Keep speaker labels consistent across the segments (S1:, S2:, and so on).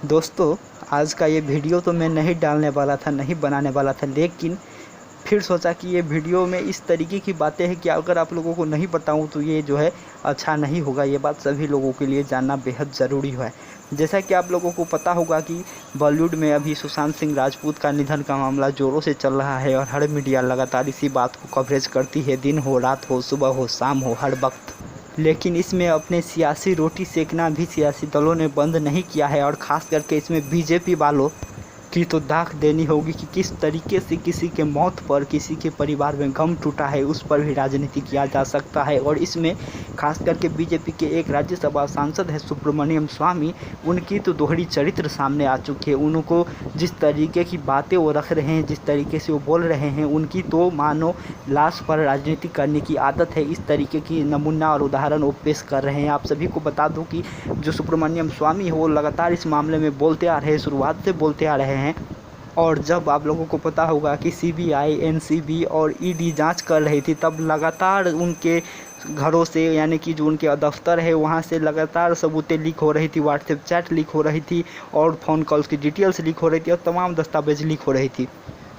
S1: दोस्तों, आज का ये वीडियो तो मैं नहीं डालने वाला था, नहीं बनाने वाला था, लेकिन फिर सोचा कि ये वीडियो में इस तरीके की बातें हैं कि अगर आप लोगों को नहीं बताऊं तो ये जो है अच्छा नहीं होगा। ये बात सभी लोगों के लिए जानना बेहद ज़रूरी है। जैसा कि आप लोगों को पता होगा कि बॉलीवुड में अभी सुशांत सिंह राजपूत का निधन का मामला ज़ोरों से चल रहा है और हर मीडिया लगातार इसी बात को कवरेज करती है, दिन हो, रात हो, सुबह हो, शाम हो, हर वक्त। लेकिन इसमें अपने सियासी रोटी सेकना भी सियासी दलों ने बंद नहीं किया है और ख़ास करके इसमें बीजेपी वालों की तो दाग देनी होगी कि किस तरीके से किसी के मौत पर, किसी के परिवार में गम टूटा है, उस पर भी राजनीति किया जा सकता है। और इसमें खास करके बीजेपी के एक राज्यसभा सांसद है सुब्रमण्यम स्वामी, उनकी तो दोहरी चरित्र सामने आ चुकी है। उनको जिस तरीके की बातें वो रख रहे हैं, जिस तरीके से वो बोल रहे हैं, उनकी तो मानो लाश पर राजनीति करने की आदत है। इस तरीके की नमूना और उदाहरण वो पेश कर रहे हैं। आप सभी को बता दूं कि जो सुब्रमण्यम स्वामी है वो लगातार इस मामले में बोलते आ रहे हैं, शुरुआत से बोलते आ रहे हैं। और जब आप लोगों को पता होगा कि सीबीआई, एनसीबी और ईडी जांच कर रही थी, तब लगातार उनके घरों से, यानी कि जो उनके दफ्तर है वहां से लगातार सबूतें लीक हो रही थी, व्हाट्सएप चैट लीक हो रही थी और फ़ोन कॉल्स की डिटेल्स लीक हो रही थी और तमाम दस्तावेज लीक हो रही थी।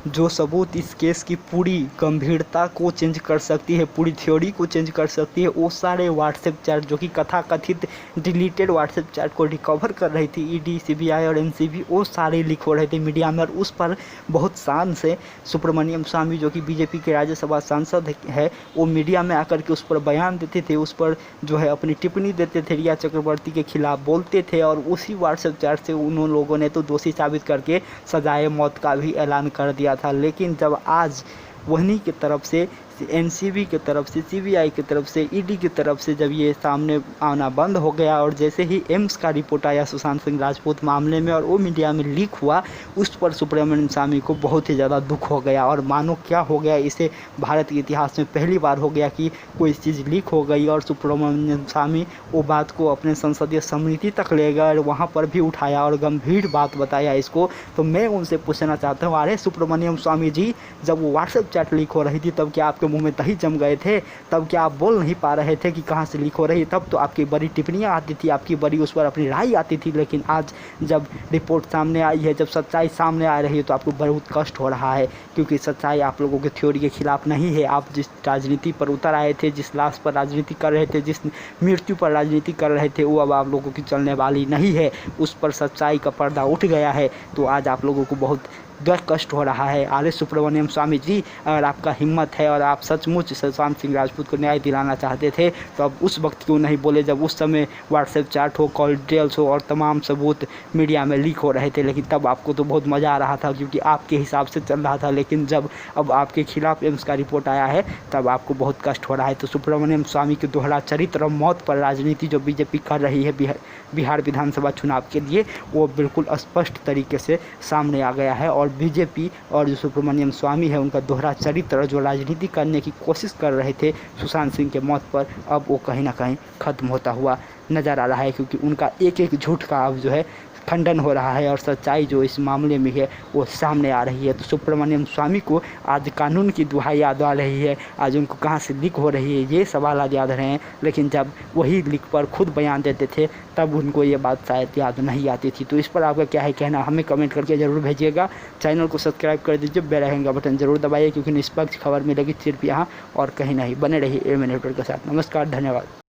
S1: जो सबूत इस केस की पूरी गंभीरता को चेंज कर सकती है, पूरी थ्योरी को चेंज कर सकती है, वो सारे व्हाट्सएप चैट जो कि कथाकथित डिलीटेड व्हाट्सएप चैट को रिकवर कर रही थी ईडी, सीबीआई और एनसीबी, वो सारे लीक हो रहे थे मीडिया में। और उस पर बहुत शान से सुब्रमण्यम स्वामी, जो कि बीजेपी के राज्यसभा सांसद है, वो मीडिया में आकर के उस पर बयान देते थे, उस पर जो है अपनी टिप्पणी देते थे, रिया चक्रवर्ती के खिलाफ बोलते थे। और उसी व्हाट्सएप चैट से उन लोगों ने तो दोषी साबित करके सजाए मौत का भी ऐलान कर दिया था। लेकिन जब आज वहीं की तरफ से, एनसीबी की तरफ से, सीबीआई की तरफ से, ईडी की तरफ से जब ये सामने आना बंद हो गया और जैसे ही एम्स का रिपोर्ट आया सुशांत सिंह राजपूत मामले में और वो मीडिया में लीक हुआ, उस पर सुब्रमण्यम स्वामी को बहुत ही ज़्यादा दुख हो गया। और मानो क्या हो गया, इसे भारत के इतिहास में पहली बार हो गया कि कोई चीज़ लीक हो गई और सुब्रमण्यम स्वामी वो बात को अपने संसदीय समिति तक ले गए और वहाँ पर भी उठाया और गंभीर बात बताया इसको। तो मैं उनसे पूछना चाहता हूँ, अरे सुब्रमण्यम स्वामी जी, जब वो व्हाट्सएप चैट लीक हो रही थी तब क्या आपके मुंह में दही जम गए थे? तब क्या आप बोल नहीं पा रहे थे कि कहाँ से लीक हो रही? तब तो आपकी बड़ी टिप्पणियाँ आती थी, आपकी बड़ी उस पर अपनी राय आती थी। लेकिन आज जब रिपोर्ट सामने आई है, जब सच्चाई सामने आ रही है, तो आपको बहुत कष्ट हो रहा है, क्योंकि सच्चाई आप लोगों के थ्योरी के खिलाफ नहीं है। आप जिस राजनीति पर उतर आए थे, जिस लाश पर राजनीति कर रहे थे, जिस मृत्यु पर राजनीति कर रहे थे, वो अब आप लोगों की चलने वाली नहीं है। उस पर सच्चाई का पर्दा उठ गया है। तो आज आप लोगों को बहुत दुख कष्ट हो रहा है। आर एस सुब्रमण्यम स्वामी जी, अगर आपका हिम्मत है और आप सचमुच सुशांत सिंह राजपूत को न्याय दिलाना चाहते थे, तो अब उस वक्त क्यों नहीं बोले, जब उस समय व्हाट्सएप चैट हो, कॉल डिटेल्स हो और तमाम सबूत मीडिया में लीक हो रहे थे। लेकिन तब आपको तो बहुत मज़ा आ रहा था, क्योंकि आपके हिसाब से चल रहा था। लेकिन जब अब आपके खिलाफ एम्स का रिपोर्ट आया है, तब आपको बहुत कष्ट हो रहा है। तो सुब्रमण्यम स्वामी के दोहरा चरित्र और मौत पर राजनीति जो बीजेपी कर रही है बिहार विधानसभा चुनाव के लिए, वो बिल्कुल स्पष्ट तरीके से सामने आ गया है। और बीजेपी और जो सुब्रमण्यम स्वामी है, उनका दोहरा चरित्र जो राजनीति करने की कोशिश कर रहे थे सुशांत सिंह के मौत पर, अब वो कहीं ना कहीं ख़त्म होता हुआ नज़र आ रहा है, क्योंकि उनका एक एक झूठ का अब जो है खंडन हो रहा है और सच्चाई जो इस मामले में है वो सामने आ रही है। तो सुब्रमण्यम स्वामी को आज कानून की दुहाई याद आ रही है, आज उनको कहाँ से लीक हो रही है ये सवाल आज याद रहे हैं। लेकिन जब वही लीक पर खुद बयान देते थे, तब उनको ये बात शायद याद नहीं आती थी। तो इस पर आपका क्या है कहना, हमें कमेंट करके ज़रूर भेजिएगा। चैनल को सब्सक्राइब कर दीजिए, बेल आइकन का बटन जरूर दबाइए, क्योंकि निष्पक्ष खबर मिलेगी सिर्फ यहाँ और कहीं नहीं। बने रहिए एम नेटवर्क के साथ। नमस्कार, धन्यवाद।